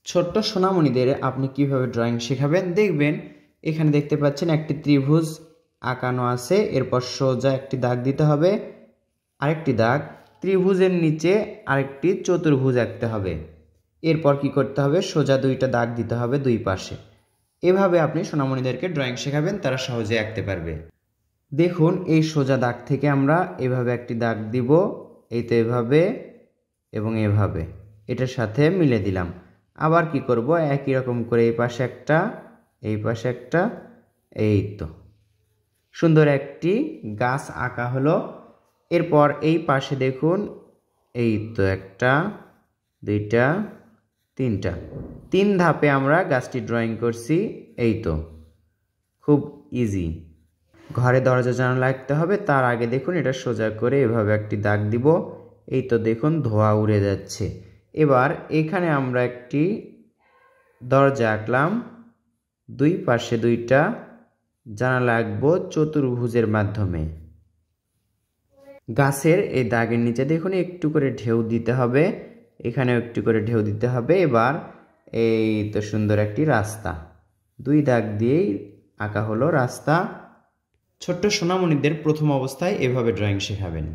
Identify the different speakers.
Speaker 1: ছোট্ট সোনামণিদের আপনি কিভাবে ড্রয়িং শেখাবেন দেখবেন। এখানে দেখতে পাচ্ছেন একটি ত্রিভুজ আঁকানো আছে, এরপর সোজা একটি দাগ দিতে হবে, আরেকটি দাগ, ত্রিভুজের নিচে আরেকটি চতুর্ভুজ আঁকতে হবে। এরপর কি করতে হবে, সোজা দুইটা দাগ দিতে হবে দুই পাশে। এভাবে আপনি সোনামণিদেরকে ড্রয়িং শেখাবেন, তারা সহজে আঁকতে পারবে। দেখুন এই সোজা দাগ থেকে আমরা এভাবে একটি দাগ দিব, এই তো এভাবে এবং এভাবে, এটার সাথে মিলে দিলাম। আবার কি করব, একই রকম করে এই পাশে একটা, এই পাশে একটা, এই তো সুন্দর একটি গাছ আঁকা হলো। এরপর এই পাশে দেখুন, এই তো একটা, দুইটা, তিনটা, তিন ধাপে আমরা গাছটি ড্রয়িং করছি। এই তো খুব ইজি। ঘরে দরজা জানালা আঁকতে হবে, তার আগে দেখুন এটা সোজা করে এভাবে একটি দাগ দিব। এই তো দেখুন ধোঁয়া উড়ে যাচ্ছে। এবার এখানে আমরা একটি দরজা আঁকলাম, দুই পাশে দুইটা জানালা আঁকবো চতুর্ভুজের মাধ্যমে। গাছের এই দাগের নিচে দেখুন একটু করে ঢেউ দিতে হবে, এখানেও একটু করে ঢেউ দিতে হবে। এবার এই তো সুন্দর একটি রাস্তা, দুই দাগ দিয়েই আঁকা হলো রাস্তা। ছোট্ট সোনামণিদের প্রথম অবস্থায় এভাবে ড্রয়িং শেখাবেন।